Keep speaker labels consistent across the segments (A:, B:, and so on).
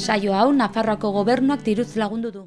A: Saio hau Nafarroako gobernuak diruz lagundu du.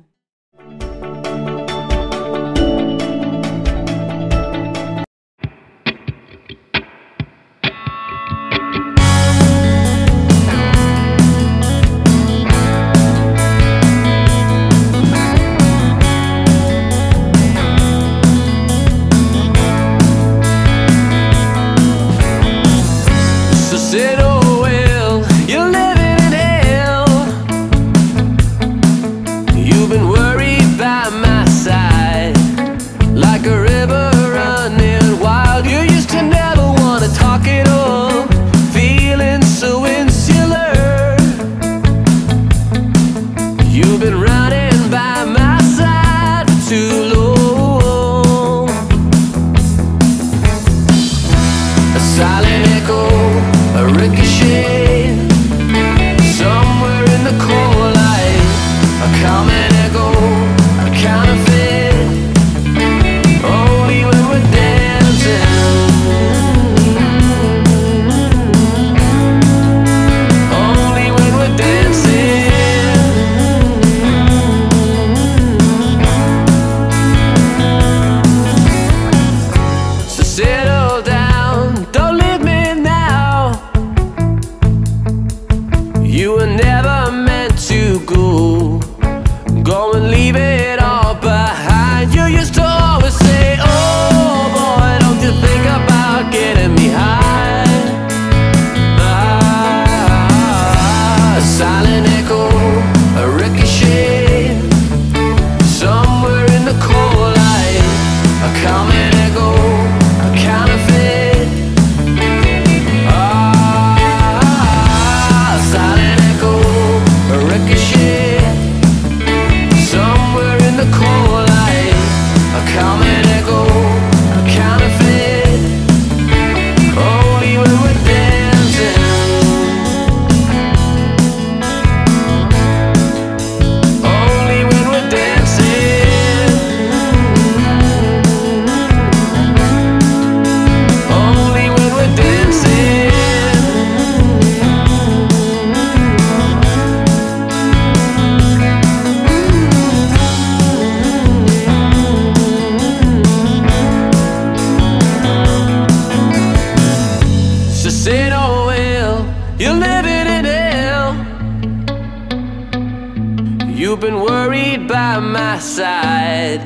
B: You've been worried by my side,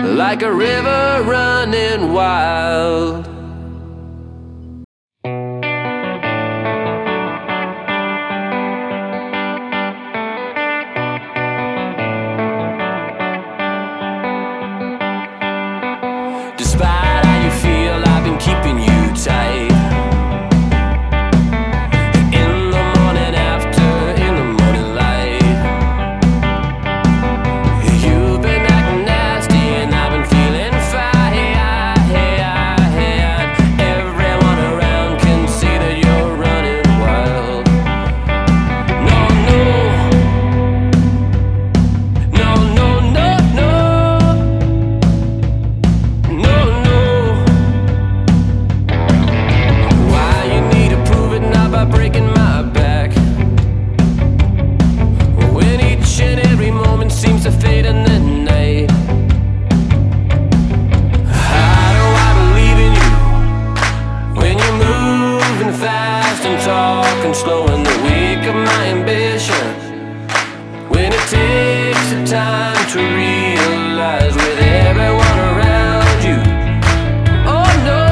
B: like a river running wild. Despite how you feel, I've been keeping you tight. Slowing the wake of my ambition, when it takes the time to realize with everyone around you, oh no,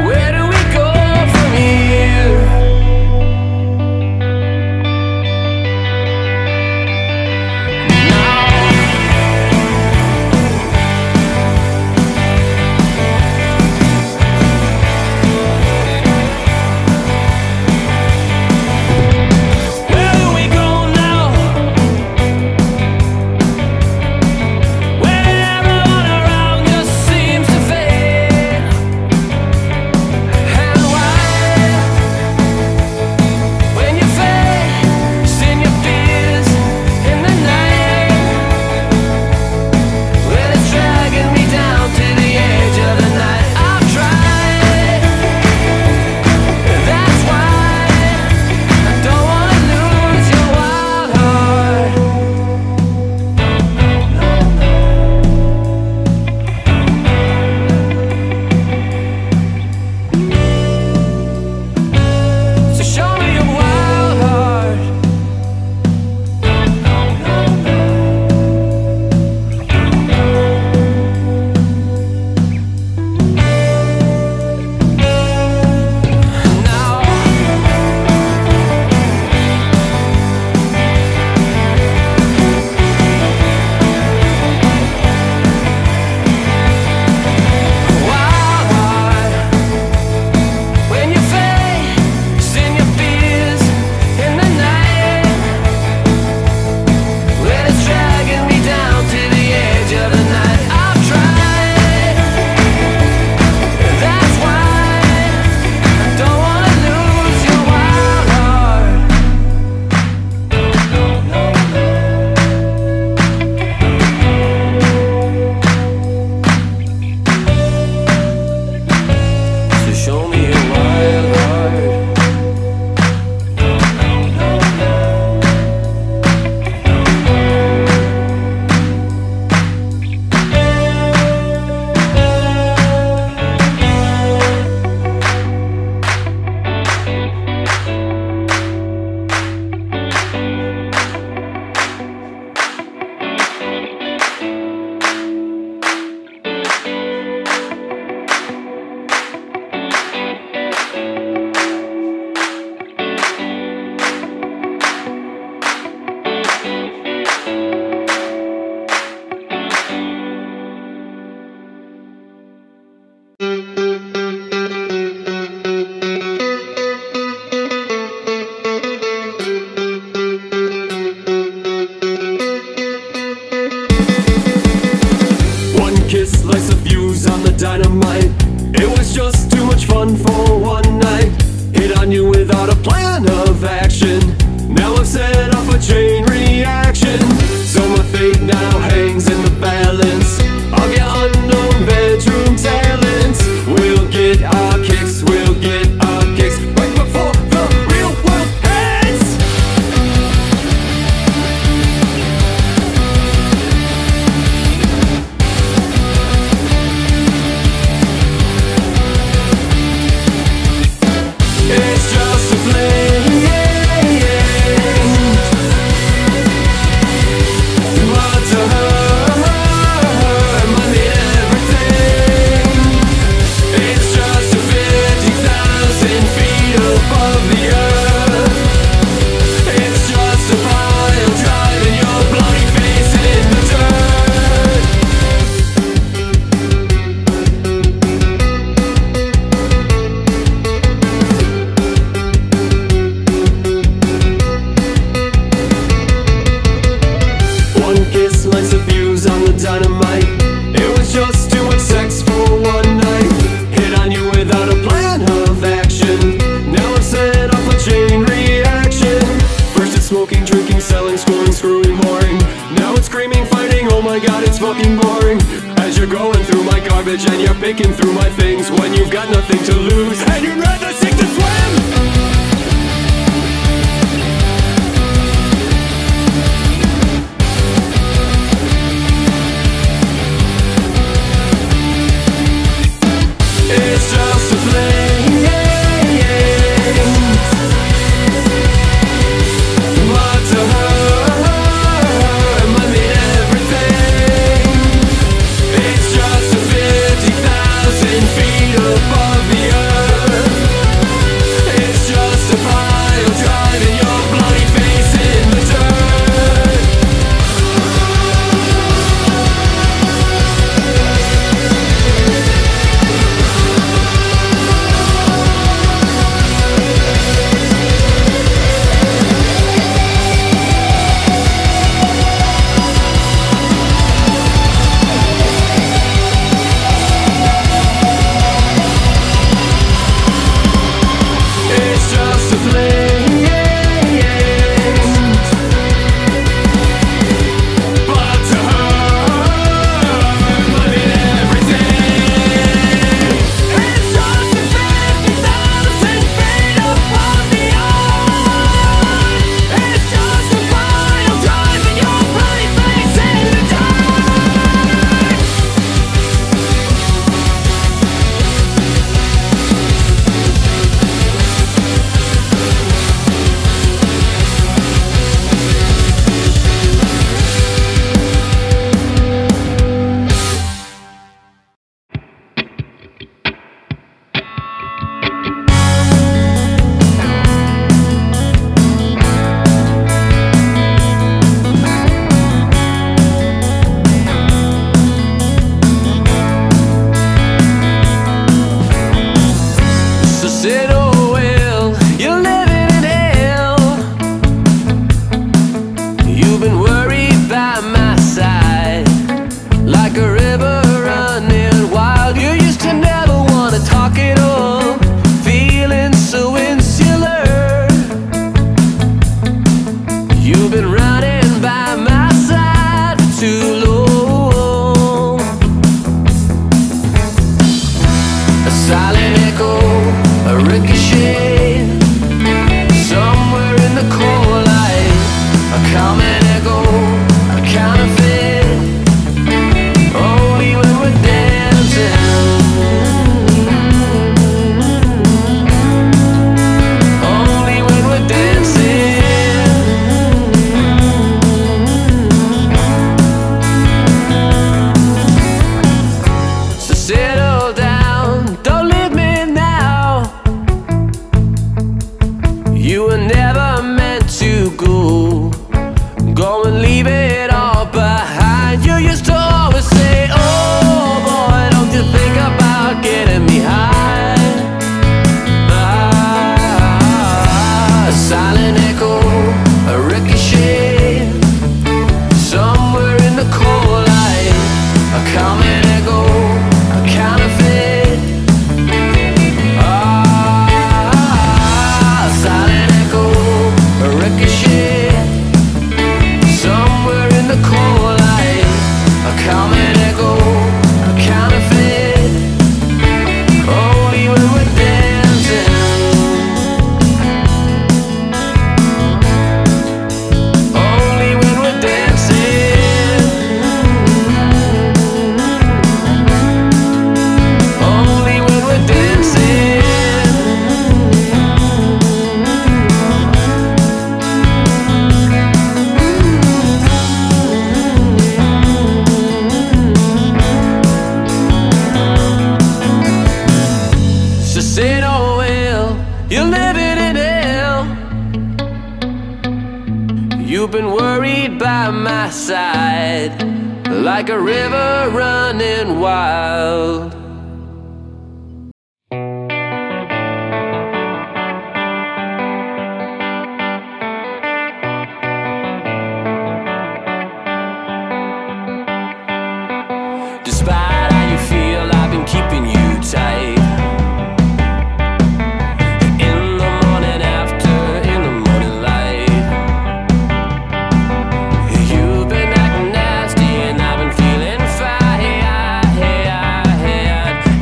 B: where do we go from here? fun for one night. Hit on you without a plan of action. Now I've set off a chain reaction. So my fate now hangs in the balance. I'll get unknown bedroom talents. We'll get our kicks, we'll get our kicks right before the real world ends. It's just a flame. But to her, I mean everything. It's just a 50,000 feet above the earth. It's just a pile driving your bloody face in the dirt. One kiss lights a fuse on the dynamite. It was just too much sex for one night. Hit on you without a plan of action. Now I've set off a chain reaction. First it's smoking, drinking, selling, schooling, screwing, whoring. Now it's screaming, fighting, oh my god, it's fucking boring. As you're going through my garbage and you're picking through my things, when you've got nothing to lose and you'd rather sink to swim. It's just a flame. But to her, I mean everything. It's just a 50,000 feet above the earth. It's just a pile driving your bloody face in the dirt. It's just a flame. But to her, I mean everything. It's just a 50,000 feet above the earth. It's just a pile driving your bloody face in the dirt. So sit, oh well, you're living in hell. You've been worried by my side, like a river running wild. You used to never want to talk it all, feeling so insular. You've been running by my side for too long. A silent echo, a ricochet, somewhere in the cold light, a common echo, a counterfeit. Only when we're dancing, only when we're dancing. So settle down, don't leave me now. You've been worried by my side, like a river running wild. Despite how you feel, I've been keeping you tight. In the morning after, in the morning light. You've been acting nasty and I've been feeling fine.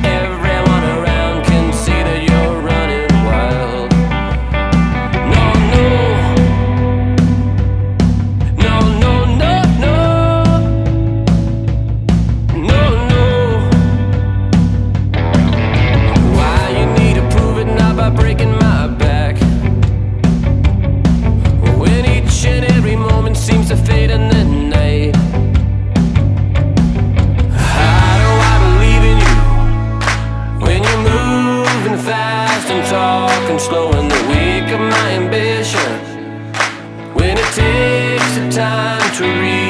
B: Everyone around can see that you're running wild. No, no. No, no, no, no. No, no. Why you need to prove it, not by breaking my back, when each and every moment seems to fade in the night. How do I believe in you when you're moving fast and talking slow in the wake of my ambition, when it takes the time to read